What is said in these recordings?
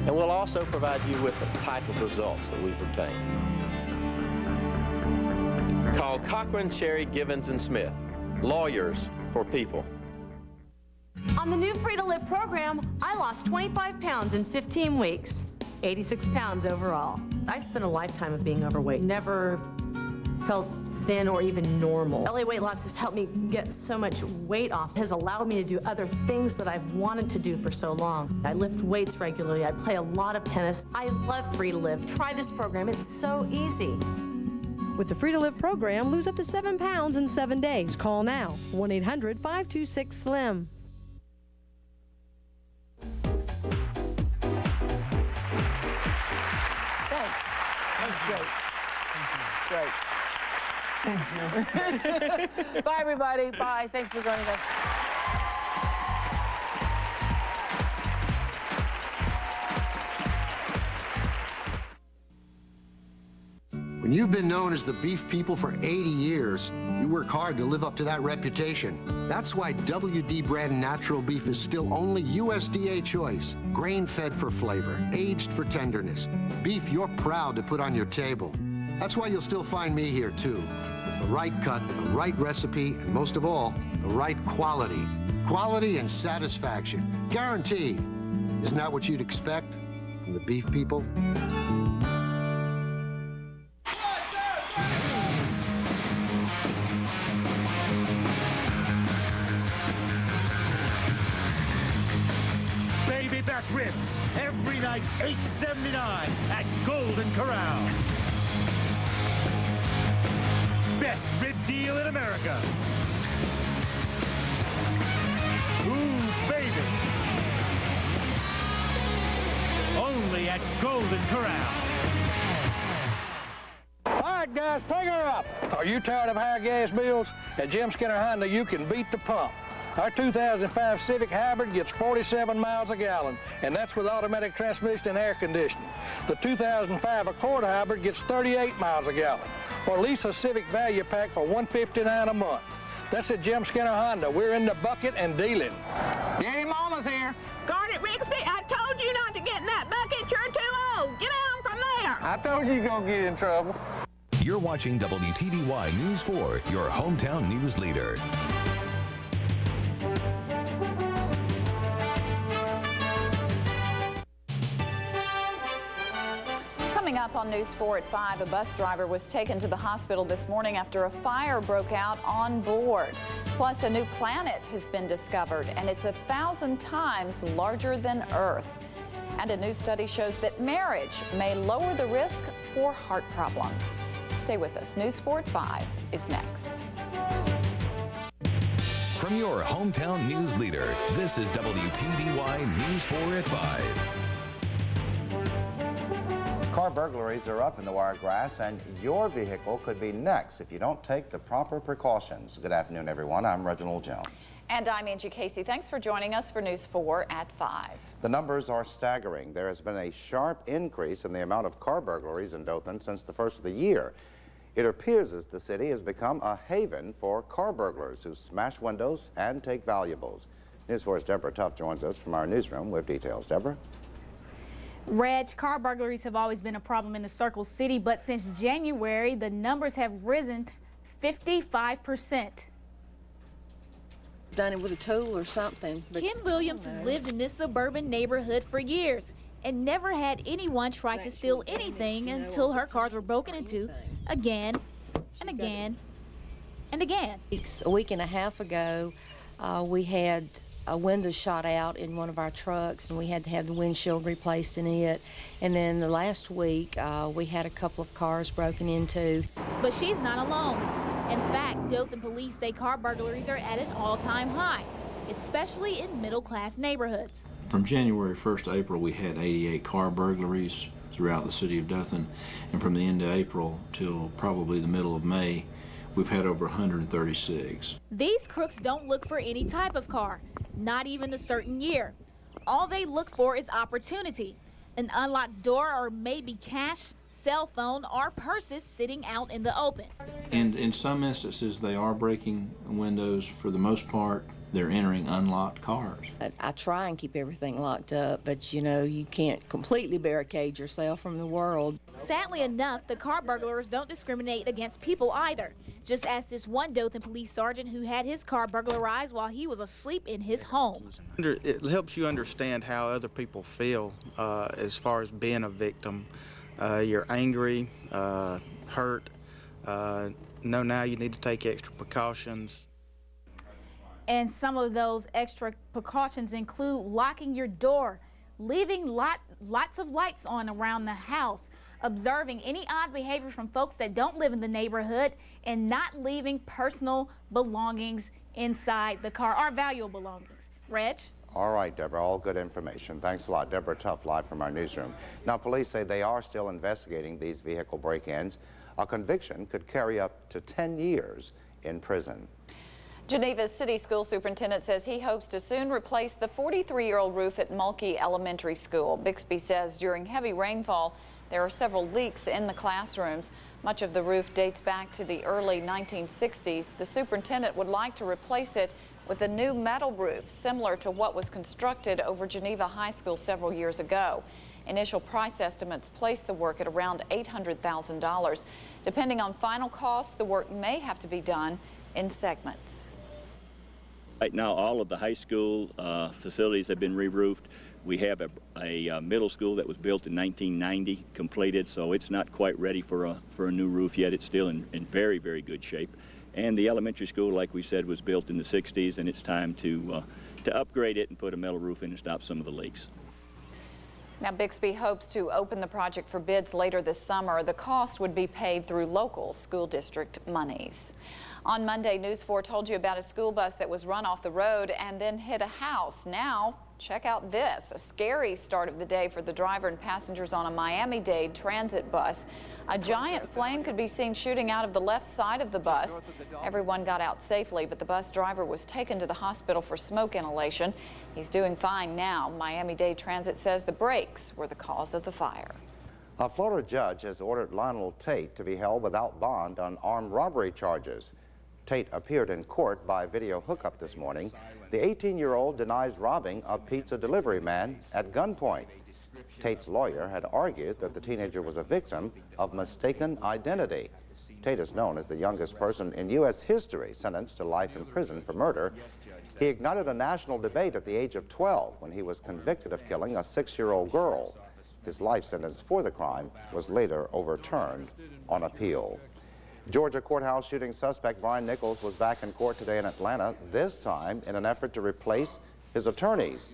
And we'll also provide you with the type of results that we've obtained. Call Cochran, Sherry, Givens, and Smith, lawyers for people. On the new Free to Live program, I lost 25 pounds in 15 weeks, 86 pounds overall. I've spent a lifetime of being overweight, never felt thin or even normal. LA Weight Loss has helped me get so much weight off, has allowed me to do other things that I've wanted to do for so long. I lift weights regularly, I play a lot of tennis. I love Free to Live. Try this program, it's so easy. With the Free to Live program, lose up to 7 pounds in 7 days. Call now, 1-800-526-SLIM. Thanks. That's great. Great. Thank you. Bye, everybody. Bye. Thanks for joining us. When you've been known as the beef people for 80 years, you work hard to live up to that reputation. That's why WD brand natural beef is still only USDA choice, grain-fed for flavor, aged for tenderness. Beef you're proud to put on your table. That's why you'll still find me here, too. With the right cut, the right recipe, and most of all, the right quality. Quality and satisfaction. Guaranteed. Isn't that what you'd expect from the beef people? Baby back ribs, every night $8.79 at Golden Corral. Best rib deal in America. Ooh, baby. Only at Golden Corral. All right, guys, take her up. Are you tired of high gas bills? At Jim Skinner Honda, you can beat the pump. Our 2005 Civic Hybrid gets 47 miles a gallon, and that's with automatic transmission and air conditioning. The 2005 Accord Hybrid gets 38 miles a gallon, or lease a Civic Value Pack for $159 a month. That's at Jim Skinner Honda. We're in the bucket and dealing. Danny Mama's here. Garnet Rigsby, I told you not to get in that bucket. You're too old. Get on from there. I told you you're gonna get in trouble. You're watching WTVY News 4, your hometown news leader. Coming up on News 4 at 5, a bus driver was taken to the hospital this morning after a fire broke out on board. Plus, a new planet has been discovered, and it's 1,000 times larger than Earth. And a new study shows that marriage may lower the risk for heart problems. Stay with us. News 4 at 5 is next. From your hometown news leader, this is WTVY News 4 at 5. Car burglaries are up in the Wiregrass, and your vehicle could be next if you don't take the proper precautions. Good afternoon, everyone. I'm Reginald Jones. And I'm Angie Casey. Thanks for joining us for News 4 at 5. The numbers are staggering. There has been a sharp increase in the amount of car burglaries in Dothan since the first of the year. It appears as the city has become a haven for car burglars who smash windows and take valuables. News 4's Deborah Tuff joins us from our newsroom with details. Deborah? Reg, car burglaries have always been a problem in the Circle City, but since January, the numbers have risen 55%. Done it with a tool or something. Kim Williams has lived in this suburban neighborhood for years and never had anyone try to steal anything until her cars were broken into again and again and again. A week and a half ago, we had a window shot out in one of our trucks, and we had to have the windshield replaced in it. And then the last week, we had a couple of cars broken into. But she's not alone. In fact, Dothan police say car burglaries are at an all-time high, especially in middle-class neighborhoods. From January 1st to April, we had 88 car burglaries throughout the city of Dothan. And from the end of April till probably the middle of May, we've had over 136. These crooks don't look for any type of car, not even a certain year. All they look for is opportunity, an unlocked door or maybe cash, cell phone, or purses sitting out in the open. And in some instances, they are breaking windows. For the most part, they're entering unlocked cars. I try and keep everything locked up, but you know, you can't completely barricade yourself from the world. Sadly enough, the car burglars don't discriminate against people either. Just ask this one Dothan police sergeant who had his car burglarized while he was asleep in his home. It helps you understand how other people feel as far as being a victim. You're angry, hurt. Know now you need to take extra precautions. And some of those extra precautions include locking your door, leaving lots of lights on around the house, observing any odd behavior from folks that don't live in the neighborhood, and not leaving personal belongings inside the car, or valuable belongings. Reg? All right, Deborah, all good information. Thanks a lot. Deborah Tuff, live from our newsroom. Now, police say they are still investigating these vehicle break-ins. A conviction could carry up to 10 years in prison. Geneva's city school superintendent says he hopes to soon replace the 43-year-old roof at Mulkey Elementary School. Bixby says during heavy rainfall, there are several leaks in the classrooms. Much of the roof dates back to the early 1960s. The superintendent would like to replace it with a new metal roof, similar to what was constructed over Geneva High School several years ago. Initial price estimates place the work at around $800,000. Depending on final costs, the work may have to be done in segments. Right now, all of the high school facilities have been re-roofed. We have a middle school that was built in 1990, completed, so it's not quite ready for a new roof yet. It's still in very, very good shape. And the elementary school, like we said, was built in the 60s, and it's time to upgrade it and put a metal roof in and stop some of the leaks. Now, Bixby hopes to open the project for bids later this summer. The cost would be paid through local school district monies. On Monday, News 4 told you about a school bus that was run off the road and then hit a house. Now, check out this, a scary start of the day for the driver and passengers on a Miami-Dade transit bus. A giant flame could be seen shooting out of the left side of the bus. Everyone got out safely, but the bus driver was taken to the hospital for smoke inhalation. He's doing fine now. Miami-Dade Transit says the brakes were the cause of the fire. A Florida judge has ordered Lionel Tate to be held without bond on armed robbery charges. Tate appeared in court by video hookup this morning. The 18-year-old denies robbing a pizza delivery man at gunpoint. Tate's lawyer had argued that the teenager was a victim of mistaken identity. Tate is known as the youngest person in U.S. history sentenced to life in prison for murder. He ignited a national debate at the age of 12 when he was convicted of killing a 6-year-old girl. His life sentence for the crime was later overturned on appeal. Georgia courthouse shooting suspect Brian Nichols was back in court today in Atlanta, this time in an effort to replace his attorneys.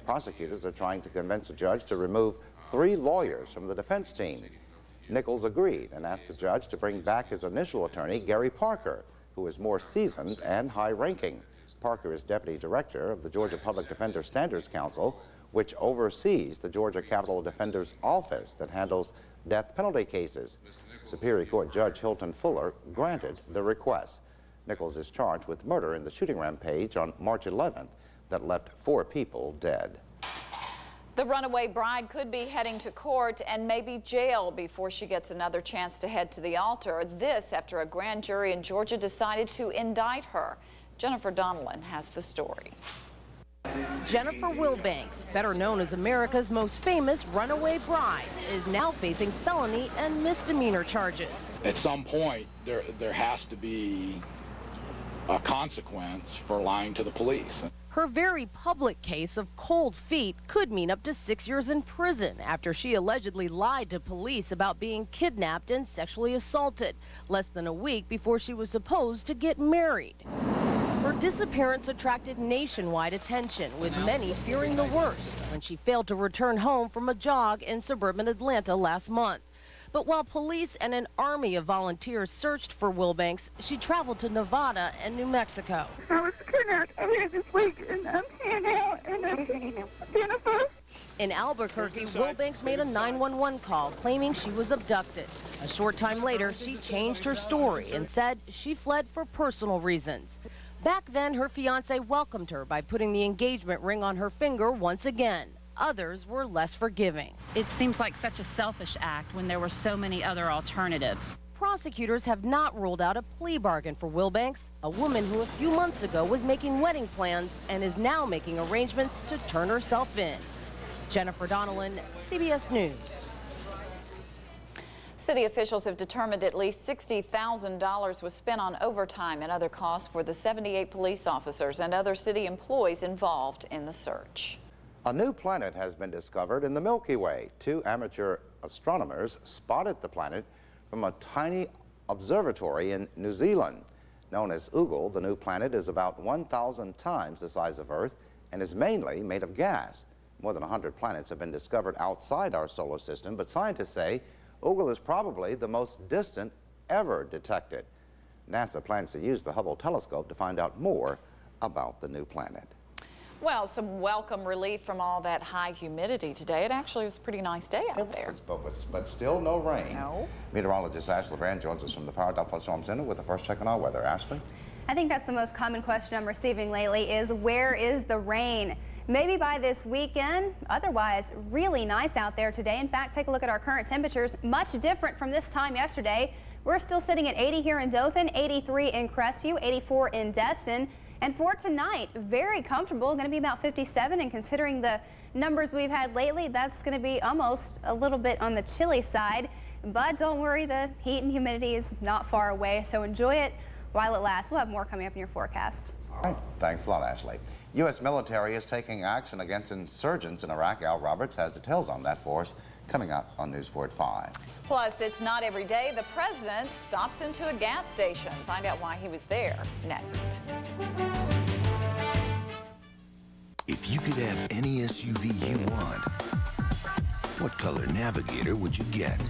Prosecutors are trying to convince a judge to remove 3 lawyers from the defense team. Nichols agreed and asked the judge to bring back his initial attorney, Gary Parker, who is more seasoned and high-ranking. Parker is deputy director of the Georgia Public Defender Standards Council, which oversees the Georgia Capital Defender's Office that handles death penalty cases. Superior Court Judge Hilton Fuller granted the request. Nichols is charged with murder in the shooting rampage on March 11th that left 4 people dead. The runaway bride could be heading to court and maybe jail before she gets another chance to head to the altar. This after a grand jury in Georgia decided to indict her. Jennifer Donnellan has the story. Jennifer Wilbanks, better known as America's most famous runaway bride, is now facing felony and misdemeanor charges. At some point, there has to be a consequence for lying to the police. Her very public case of cold feet could mean up to 6 years in prison after she allegedly lied to police about being kidnapped and sexually assaulted less than a week before she was supposed to get married. Her disappearance attracted nationwide attention, with many fearing the worst when she failed to return home from a jog in suburban Atlanta last month. But while police and an army of volunteers searched for Wilbanks, she traveled to Nevada and New Mexico. I was kidnapped earlier this week, and I'm here now, and I'm Jennifer. In Albuquerque, Wilbanks made a 911 call claiming she was abducted. A short time later, she changed her story and said she fled for personal reasons. Back then, her fiance welcomed her by putting the engagement ring on her finger once again. Others were less forgiving. It seems like such a selfish act when there were so many other alternatives. prosecutors have not ruled out a plea bargain for Wilbanks, a woman who a few months ago was making wedding plans and is now making arrangements to turn herself in. Jennifer Donnellan, CBS News. City officials have determined at least $60,000 was spent on overtime and other costs for the 78 police officers and other city employees involved in the search. A new planet has been discovered in the Milky Way. 2 amateur astronomers spotted the planet from a tiny observatory in New Zealand. Known as Oogle, the new planet is about 1,000 times the size of Earth and is mainly made of gas. More than 100 planets have been discovered outside our solar system, but scientists say Oogle is probably the most distant ever detected. NASA plans to use the Hubble telescope to find out more about the new planet. Well, some welcome relief from all that high humidity today. It actually was a pretty nice day out there. But still no rain. No. Meteorologist Ashley Brand joins us from the Power Plus Storm Center with the first check on our weather. Ashley? I think that's the most common question I'm receiving lately is where is the rain? Maybe by this weekend. Otherwise, really nice out there today. In fact, take a look at our current temperatures. Much different from this time yesterday. We're still sitting at 80 here in Dothan, 83 in Crestview, 84 in Destin. And for tonight, very comfortable, going to be about 57. And considering the numbers we've had lately, that's going to be almost a little bit on the chilly side. But don't worry, the heat and humidity is not far away. So enjoy it while it lasts. We'll have more coming up in your forecast. All right. Thanks a lot, Ashley. U.S. military is taking action against insurgents in Iraq. Al Roberts has details on that for us coming up on News 4 at 5. Plus, it's not every day the president stops into a gas station. Find out why he was there next. If you could have any SUV you want, what color Navigator would you get?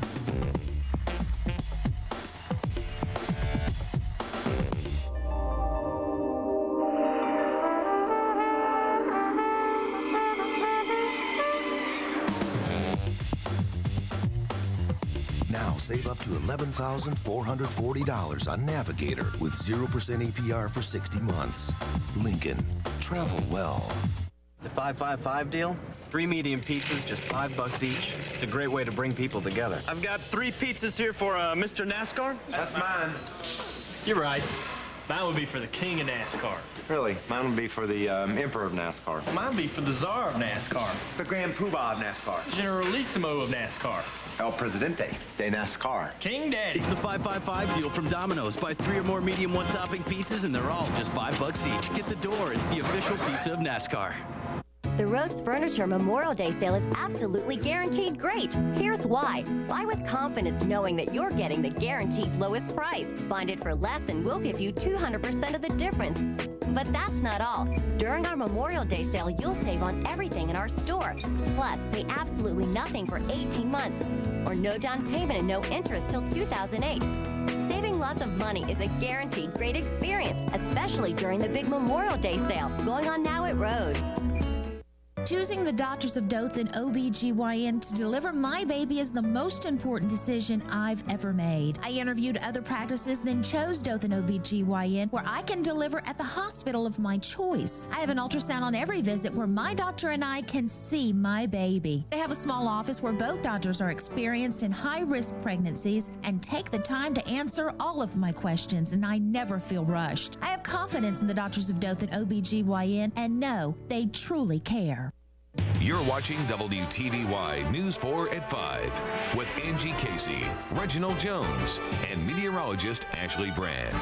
Now save up to $11,440 on Navigator with 0% APR for 60 months. Lincoln, travel well. The 555 deal? 3 medium pizzas, just $5 each. It's a great way to bring people together. I've got 3 pizzas here for Mr. NASCAR. That's mine. You're right. Mine would be for the king of NASCAR. Really? Mine would be for the emperor of NASCAR. Mine would be for the czar of NASCAR. The grand poobah of NASCAR. Generalissimo of NASCAR. El Presidente de NASCAR. King Daddy. It's the 555 deal from Domino's. Buy 3 or more medium one-topping pizzas, and they're all just $5 each. Get the door. It's the official pizza of NASCAR. The Rhodes Furniture Memorial Day sale is absolutely guaranteed great. Here's why. Buy with confidence knowing that you're getting the guaranteed lowest price. Find it for less and we'll give you 200% of the difference. But that's not all. During our Memorial Day sale, you'll save on everything in our store. Plus, pay absolutely nothing for 18 months or no down payment and no interest till 2008. Saving lots of money is a guaranteed great experience, especially during the big Memorial Day sale going on now at Rhodes. Choosing the Doctors of Dothan OB/GYN to deliver my baby is the most important decision I've ever made. I interviewed other practices, then chose Dothan OB/GYN, where I can deliver at the hospital of my choice. I have an ultrasound on every visit where my doctor and I can see my baby. They have a small office where both doctors are experienced in high-risk pregnancies and take the time to answer all of my questions, and I never feel rushed. I have confidence in the Doctors of Dothan OB/GYN and know they truly care. You're watching WTVY News 4 at 5 with Angie Casey, Reginald Jones, and meteorologist Ashley Brand.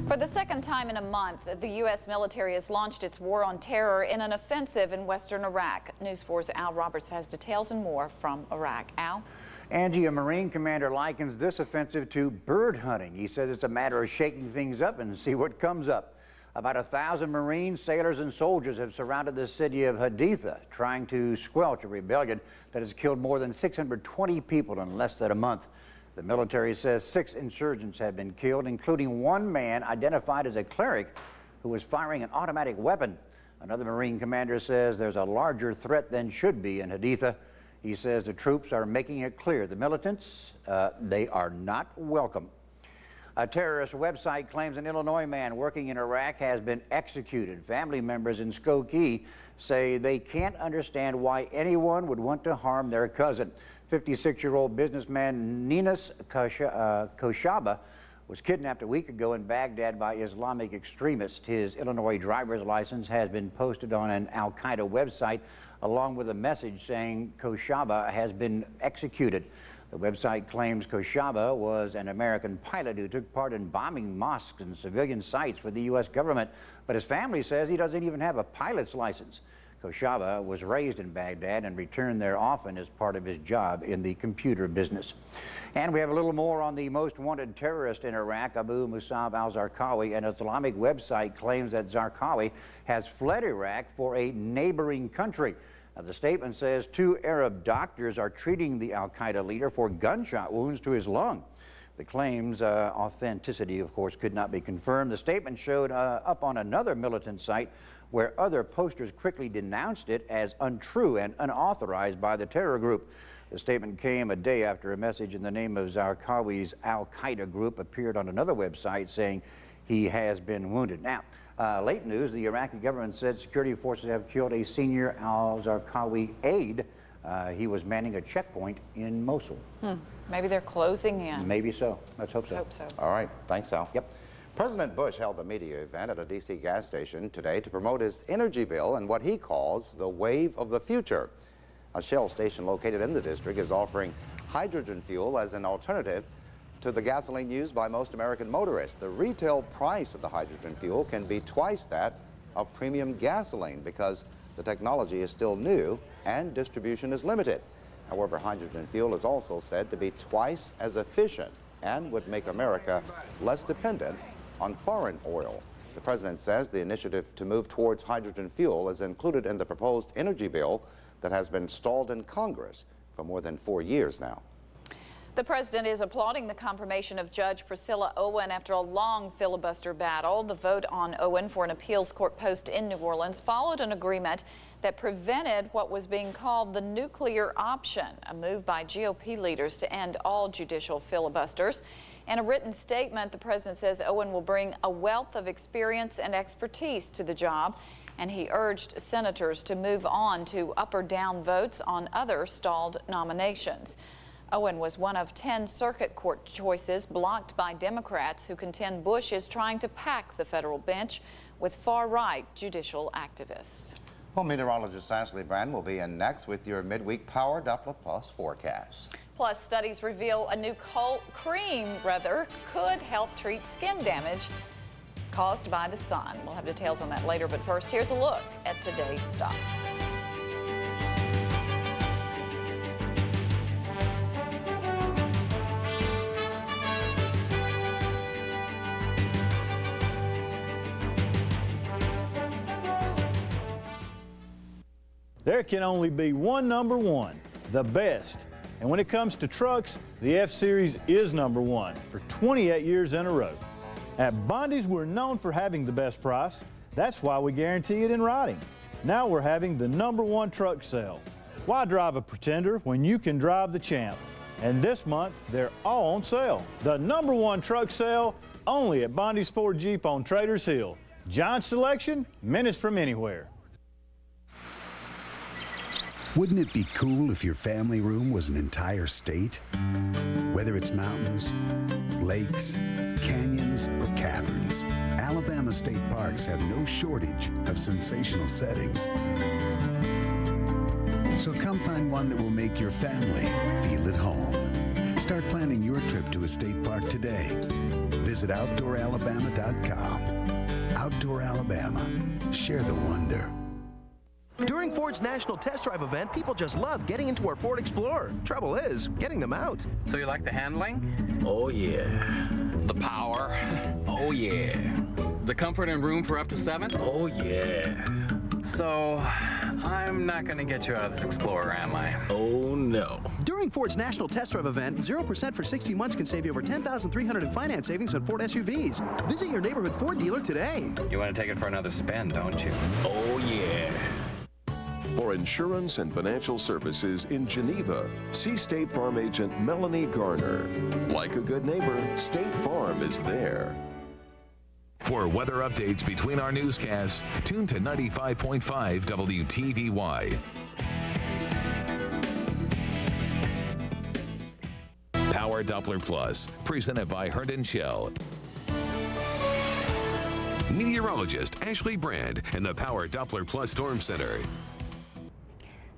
For the second time in a month, the U.S. military has launched its war on terror in an offensive in western Iraq. News 4's Al Roberts has details and more from Iraq. Al? Angie, a Marine commander likens this offensive to bird hunting. He says it's a matter of shaking things up and see what comes up. About 1,000 Marines, sailors, and soldiers have surrounded the city of Haditha, trying to squelch a rebellion that has killed more than 620 people in less than a month. The military says 6 insurgents have been killed, including 1 man identified as a cleric who was firing an automatic weapon. Another Marine commander says there's a larger threat than should be in Haditha. He says the troops are making it clear the militants, they are not welcome. A terrorist website claims an Illinois man working in Iraq has been executed. Family members in Skokie say they can't understand why anyone would want to harm their cousin. 56-year-old businessman Ninas Koshaba was kidnapped a week ago in Baghdad by Islamic extremists. His Illinois driver's license has been posted on an al-Qaeda website along with a message saying Koshaba has been executed. The website claims Koshaba was an American pilot who took part in bombing mosques and civilian sites for the U.S. government, but his family says he doesn't even have a pilot's license. Koshaba was raised in Baghdad and returned there often as part of his job in the computer business. And we have a little more on the most wanted terrorist in Iraq, Abu Musab al-Zarqawi. An Islamic website claims that Zarqawi has fled Iraq for a neighboring country. Now, the statement says 2 Arab doctors are treating the al-Qaeda leader for gunshot wounds to his lung. The claim's authenticity, of course, could not be confirmed. The statement showed up on another militant site where other posters quickly denounced it as untrue and unauthorized by the terror group. The statement came a day after a message in the name of Zarqawi's al-Qaeda group appeared on another website saying he has been wounded. Now, late news, the Iraqi government said security forces have killed a senior al-Zarqawi aide. He was manning a checkpoint in Mosul. Maybe they're closing in. Maybe so. Let's hope so. All right. Thanks, Al. Yep. President Bush held a media event at a D.C. gas station today to promote his energy bill and what he calls the wave of the future. A Shell station located in the district is offering hydrogen fuel as an alternative to the gasoline used by most American motorists. The retail price of the hydrogen fuel can be twice that of premium gasoline because the technology is still new and distribution is limited. However, hydrogen fuel is also said to be twice as efficient and would make America less dependent on foreign oil. The president says the initiative to move towards hydrogen fuel is included in the proposed energy bill that has been stalled in Congress for more than 4 years now. The president is applauding the confirmation of Judge Priscilla Owen after a long filibuster battle. The vote on Owen for an appeals court post in New Orleans followed an agreement that prevented what was being called the nuclear option, a move by GOP leaders to end all judicial filibusters. In a written statement, the president says Owen will bring a wealth of experience and expertise to the job, and he urged senators to move on to up or down votes on other stalled nominations. Owen was one of 10 circuit court choices blocked by Democrats who contend Bush is trying to pack the federal bench with far-right judicial activists. Well, meteorologist Ashley Brand will be in next with your midweek Power Doppler Plus forecast. Plus, studies reveal a new cream could help treat skin damage caused by the sun. We'll have details on that later, but first, here's a look at today's stocks. There can only be one number one, the best. And when it comes to trucks, the F-Series is number one for 28 years in a row. At Bondi's, we're known for having the best price. That's why we guarantee it in writing. Now we're having the #1 truck sale. Why drive a pretender when you can drive the champ? And this month, they're all on sale. The #1 truck sale only at Bondi's Ford Jeep on Traders Hill. Giant selection, minutes from anywhere. Wouldn't it be cool if your family room was an entire state? Whether it's mountains, lakes, canyons, or caverns, Alabama state parks have no shortage of sensational settings. So come find one that will make your family feel at home. Start planning your trip to a state park today. Visit OutdoorAlabama.com. Outdoor Alabama. Share the wonder. During Ford's National Test Drive event, people just love getting into our Ford Explorer. Trouble is, getting them out. So you like the handling? Oh, yeah. The power? Oh, yeah. The comfort and room for up to 7? Oh, yeah. So, I'm not going to get you out of this Explorer, am I? Oh, no. During Ford's National Test Drive event, 0% for 60 months can save you over $10,300 in finance savings on Ford SUVs. Visit your neighborhood Ford dealer today. You want to take it for another spin, don't you? Oh, yeah. For insurance and financial services in Geneva, see State Farm agent Melanie Garner. Like a good neighbor, State Farm is there. For weather updates between our newscasts, tune to 95.5 WTVY. Power Doppler Plus, presented by Herndon Shell. Meteorologist Ashley Brand in the Power Doppler Plus Storm Center.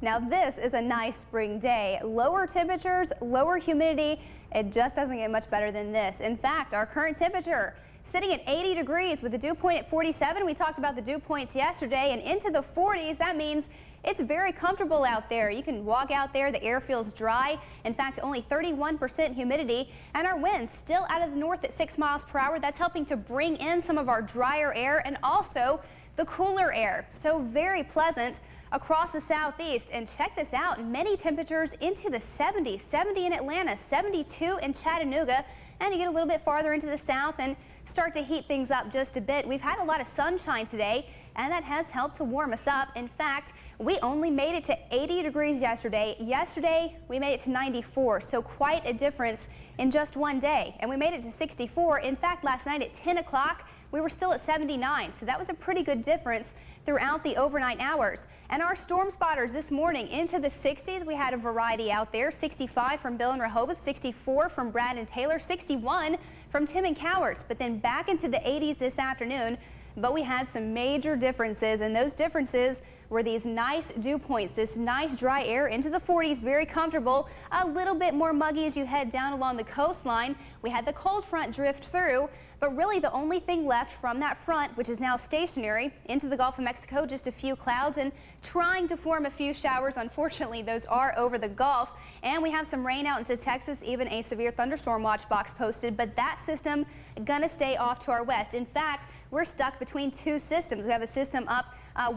Now this is a nice spring day. Lower temperatures, lower humidity. It just doesn't get much better than this. In fact, our current temperature sitting at 80 degrees with the dew point at 47. We talked about the dew points yesterday, and into the 40s. That means it's very comfortable out there. You can walk out there. The air feels dry. In fact, only 31% humidity, and our winds still out of the north at 6 miles per hour. That's helping to bring in some of our drier air and also the cooler air. So very pleasant across the southeast. And check this out, many temperatures into the 70s, 70 in Atlanta, 72 in Chattanooga, and you get a little bit farther into the south and start to heat things up just a bit. We've had a lot of sunshine today, and that has helped to warm us up. In fact, we only made it to 80 degrees yesterday. Yesterday, we made it to 94, so quite a difference in just one day. And we made it to 64. In fact, last night at 10 o'clock, we were still at 79, so that was a pretty good difference throughout the overnight hours. And our storm spotters this morning into the 60s. We had a variety out there. 65 from Bill and Rehoboth, 64 from Brad and Taylor, 61 from Tim and Cowards, but then back into the 80s this afternoon. But we had some major differences, and those differences were these nice dew points, this nice dry air into the 40s, very comfortable, a little bit more muggy as you head down along the coastline. We had the cold front drift through, but really the only thing left from that front, which is now stationary, into the Gulf of Mexico, just a few clouds and trying to form a few showers. Unfortunately, those are over the Gulf, and we have some rain out into Texas, even a severe thunderstorm watch box posted, but that system gonna stay off to our west. In fact, we're stuck between two systems. We have a system up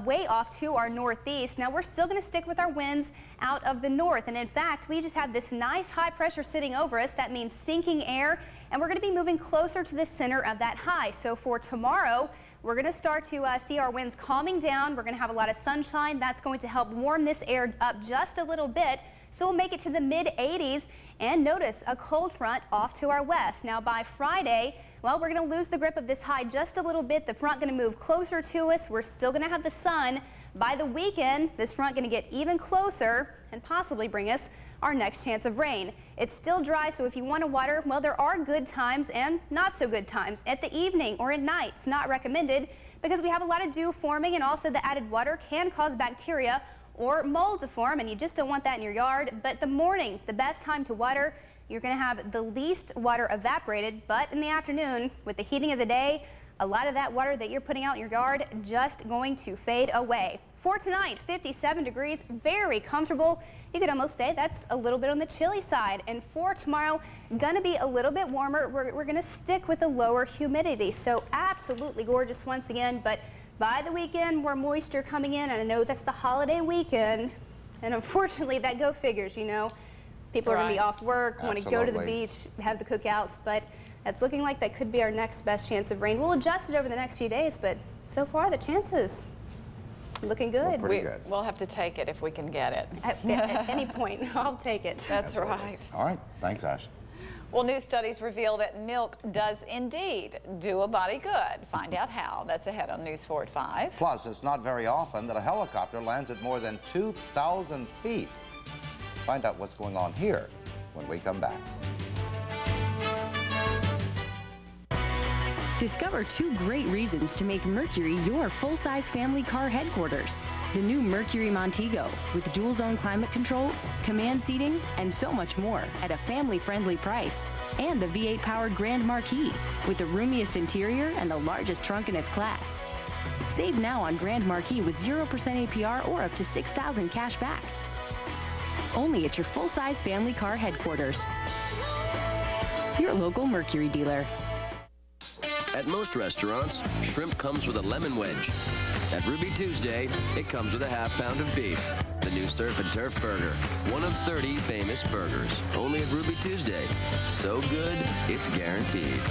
way off to our northeast. Now we're still going to stick with our winds out of the north, and in fact we just have this nice high pressure sitting over us. That means sinking air, and we're going to be moving closer to the center of that high. So for tomorrow, we're going to start to see our winds calming down. We're going to have a lot of sunshine. That's going to help warm this air up just a little bit. So we'll make it to the mid-80s, and notice a cold front off to our west. Now by Friday, well, we're going to lose the grip of this high just a little bit. The front going to move closer to us. We're still going to have the sun. By the weekend, this front going to get even closer and possibly bring us our next chance of rain. It's still dry, so if you want to water, well, there are good times and not so good times. At the evening or at night, it's not recommended because we have a lot of dew forming, and also the added water can cause bacteria or mold to form, and you just don't want that in your yard. But the morning, the best time to water. You're going to have the least water evaporated, but in the afternoon, with the heating of the day, a lot of that water that you're putting out in your yard just going to fade away. For tonight, 57 degrees, very comfortable. You could almost say that's a little bit on the chilly side. And for tomorrow, gonna be a little bit warmer. We're gonna stick with a lower humidity, so absolutely gorgeous once again. But by the weekend, more moisture coming in, and I know that's the holiday weekend, and unfortunately, that go figures, you know. People are going to be off work, want to go to the beach, have the cookouts, but it's looking like that could be our next best chance of rain. We'll adjust it over the next few days, but so far the chances looking good. Pretty good. We'll have to take it if we can get it. At any point, I'll take it. That's right. All right. Thanks, Ash. Well, new studies reveal that milk does indeed do a body good. Find out how. That's ahead on News 4 at 5. Plus, it's not very often that a helicopter lands at more than 2,000 feet. Find out what's going on here when we come back. Discover 2 great reasons to make Mercury your full-size family car headquarters. The new Mercury Montego with dual-zone climate controls, command seating, and so much more at a family-friendly price. And the V8-powered Grand Marquis with the roomiest interior and the largest trunk in its class. Save now on Grand Marquis with 0% APR or up to $6,000 cash back. Only at your full-size family car headquarters. Your local Mercury dealer. At most restaurants, shrimp comes with a lemon wedge. At Ruby Tuesday, it comes with a ½ pound of beef. The new Surf and Turf Burger, one of 30 famous burgers. Only at Ruby Tuesday. So good, it's guaranteed.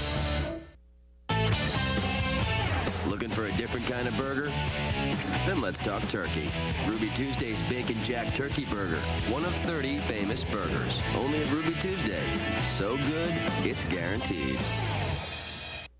Looking for for a different kind of burger? Then let's talk turkey. Ruby Tuesday's Bacon Jack Turkey Burger, one of 30 famous burgers. Only at Ruby Tuesday. So good, it's guaranteed.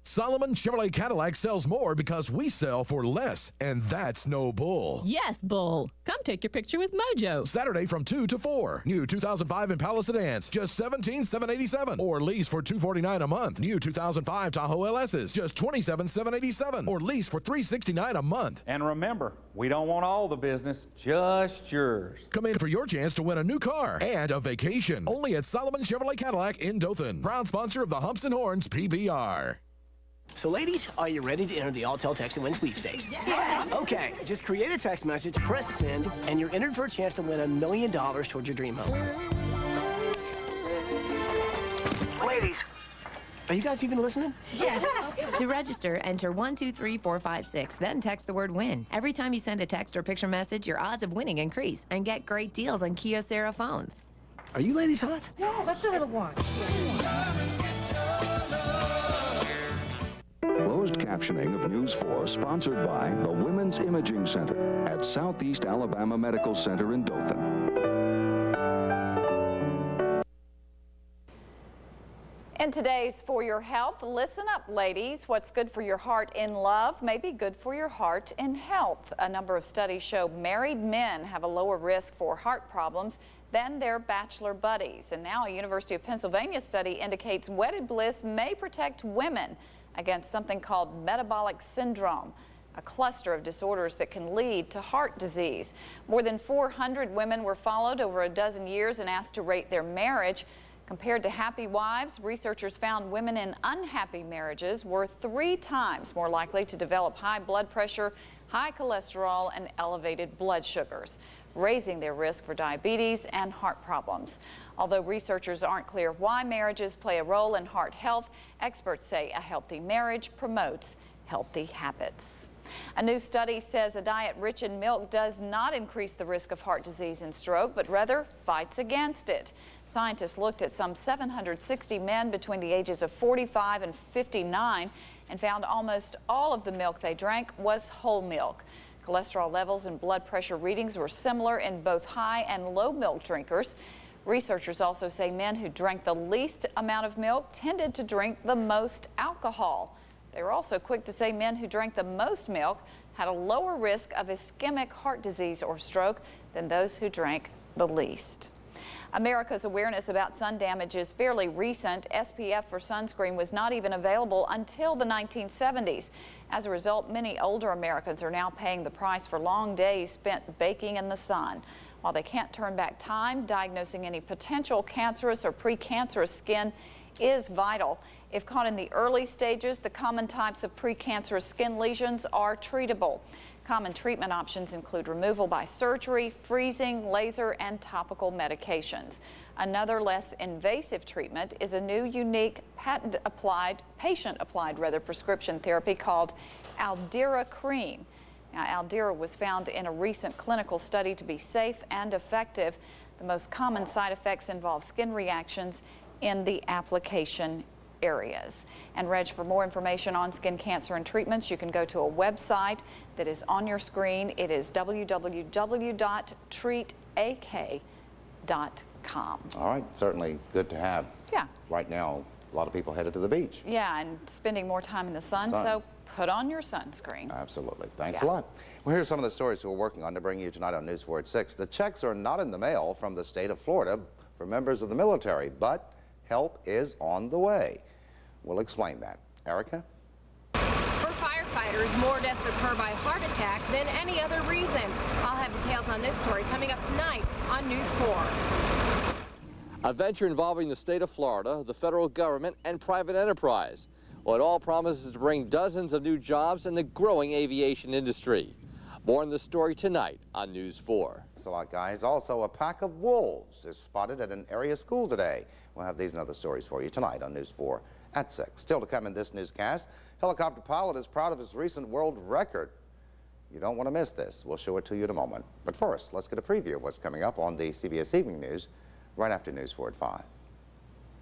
Solomon Chevrolet Cadillac sells more because we sell for less, and that's no bull. Yes, bull. Come take your picture with Mojo. Saturday from 2 to 4. New 2005 Impala sedans, just $17,787. Or lease for $249 a month. New 2005 Tahoe LSs, just $27,787. Or lease for $369 a month. And remember, we don't want all the business, just yours. Come in for your chance to win a new car and a vacation. Only at Solomon Chevrolet Cadillac in Dothan. Proud sponsor of the Humps and Horns PBR. So ladies, are you ready to enter the Alltel Text to Win sweepstakes? Yes! Okay, just create a text message, press send, and you're entered for a chance to win $1 million towards your dream home. Ladies, are you guys even listening? Yes. To register, enter 123456, then text the word WIN. Every time you send a text or picture message, your odds of winning increase, and get great deals on Kyocera phones. Are you ladies hot? No, let's a little one. Closed captioning of News 4 sponsored by the Women's Imaging Center at Southeast Alabama Medical Center in Dothan. In today's For Your Health, listen up, ladies. What's good for your heart in love may be good for your heart in health. A number of studies show married men have a lower risk for heart problems than their bachelor buddies. And now a University of Pennsylvania study indicates wedded bliss may protect women against something called metabolic syndrome, a cluster of disorders that can lead to heart disease. More than 400 women were followed over a dozen years and asked to rate their marriage. Compared to happy wives, researchers found women in unhappy marriages were 3 times more likely to develop high blood pressure, high cholesterol, and elevated blood sugars, raising their risk for diabetes and heart problems. Although researchers aren't clear why marriages play a role in heart health, experts say a healthy marriage promotes healthy habits. A new study says a diet rich in milk does not increase the risk of heart disease and stroke, but rather fights against it. Scientists looked at some 760 men between the ages of 45 and 59 and found almost all of the milk they drank was whole milk. Cholesterol levels and blood pressure readings were similar in both high and low milk drinkers. Researchers also say men who drank the least amount of milk tended to drink the most alcohol. They were also quick to say men who drank the most milk had a lower risk of ischemic heart disease or stroke than those who drank the least. America's awareness about sun damage is fairly recent. SPF for sunscreen was not even available until the 1970s. As a result, many older Americans are now paying the price for long days spent baking in the sun. While they can't turn back time, diagnosing any potential cancerous or precancerous skin is vital. If caught in the early stages, the common types of precancerous skin lesions are treatable. Common treatment options include removal by surgery, freezing, laser, and topical medications. Another less invasive treatment is a new, unique, patient-applied prescription therapy called Aldera cream. Now, Aldera was found in a recent clinical study to be safe and effective. The most common side effects involve skin reactions in the application areas. And Reg, for more information on skin cancer and treatments, you can go to a website that is on your screen. It is www.treatak.com. All right, certainly good to have. Yeah. Right now, a lot of people headed to the beach. Yeah, and spending more time in the sun. So put on your sunscreen. Absolutely. Thanks a lot. Well, here's some of the stories we're working on to bring you tonight on News 4 at 6. The checks are not in the mail from the state of Florida for members of the military, but help is on the way. We'll explain that. Erica? For firefighters, more deaths occur by heart attack than any other reason. I'll have details on this story coming up tonight on News 4. A venture involving the state of Florida, the federal government, and private enterprise. Well, it all promises to bring dozens of new jobs in the growing aviation industry. More on the story tonight on News 4. Thanks a lot, guys. Also, a pack of wolves is spotted at an area school today. We'll have these and other stories for you tonight on News 4 at 6. Still to come in this newscast, helicopter pilot is proud of his recent world record. You don't want to miss this. We'll show it to you in a moment. But first, let's get a preview of what's coming up on the CBS Evening News right after News 4 at 5.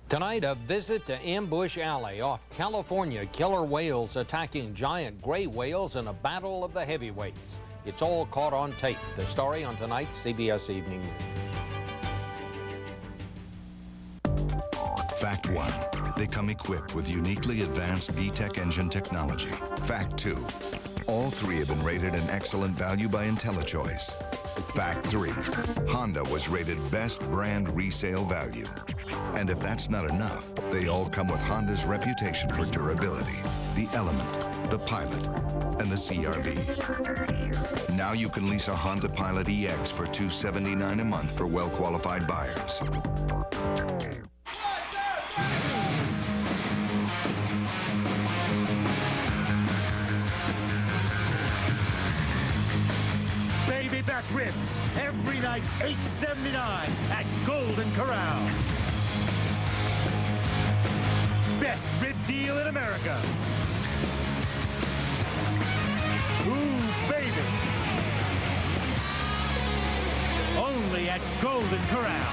Tonight, a visit to Ambush Alley off California. Killer whales attacking giant gray whales in a battle of the heavyweights. It's all caught on tape. The story on tonight's CBS Evening News. Fact 1. They come equipped with uniquely advanced VTEC engine technology. Fact 2. All three have been rated an excellent value by IntelliChoice. Fact 3. Honda was rated best brand resale value. And if that's not enough, they all come with Honda's reputation for durability. The Element, the Pilot, and the CR-V. Now you can lease a Honda Pilot EX for $279 a month for well-qualified buyers. Baby back ribs, every night $8.79 at Golden Corral. Best rib deal in America. Ooh, baby. Only at Golden Corral.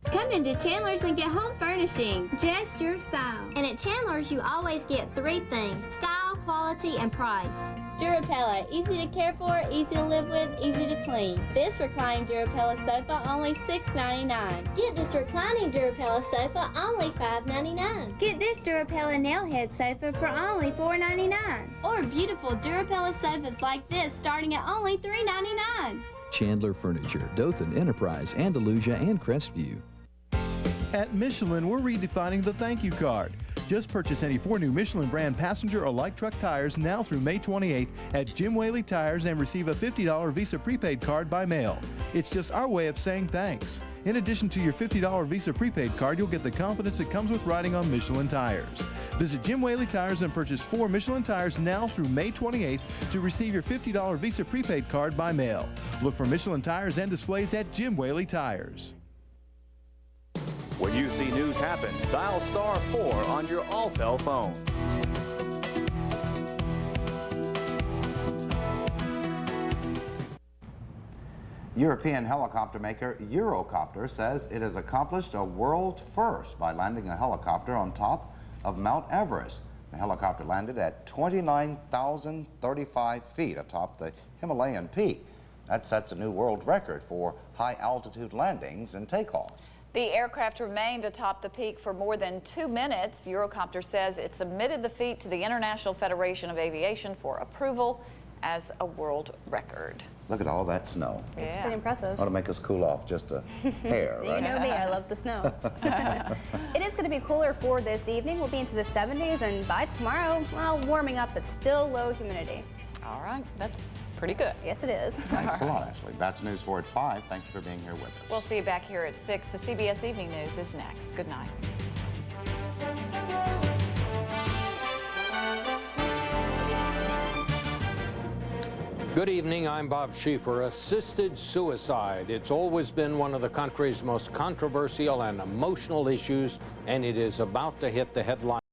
Come into Chandler's and get home furnishings. Just your style. And at Chandler's, you always get three things: style, quality, and price. Durapella, easy to care for, easy to live with, easy to clean. This reclining Durapella sofa, only $6.99. Get this reclining Durapella sofa, only $5.99. Get this Durapella nail head sofa for only $4.99. Or beautiful Durapella sofas like this, starting at only $3.99. Chandler Furniture, Dothan, Enterprise, Andalusia, and Crestview. At Michelin, we're redefining the thank you card. Just purchase any 4 new Michelin brand passenger or light truck tires now through May 28th at Jim Whaley Tires and receive a $50 Visa prepaid card by mail. It's just our way of saying thanks. In addition to your $50 Visa prepaid card, you'll get the confidence that comes with riding on Michelin tires. Visit Jim Whaley Tires and purchase 4 Michelin tires now through May 28th to receive your $50 Visa prepaid card by mail. Look for Michelin tires and displays at Jim Whaley Tires. When you see news happen, dial *4 on your Alltel phone. European helicopter maker Eurocopter says it has accomplished a world first by landing a helicopter on top of Mount Everest. The helicopter landed at 29,035 feet atop the Himalayan peak. That sets a new world record for high-altitude landings and takeoffs. The aircraft remained atop the peak for more than 2 minutes. Eurocopter says it submitted the feat to the International Federation of Aviation for approval as a world record. Look at all that snow. Yeah. It's pretty impressive. Ought to make us cool off just a hair, right? You know me, I love the snow. It is going to be cooler for this evening. We'll be into the 70s, and by tomorrow, well, warming up, but still low humidity. All right, that's pretty good. Yes, it is. Thanks a lot, Ashley. That's News 4 at 5. Thank you for being here with us. We'll see you back here at 6. The CBS Evening News is next. Good night. Good evening, I'm Bob Schieffer. Assisted suicide. It's always been one of the country's most controversial and emotional issues, and it is about to hit the headlines.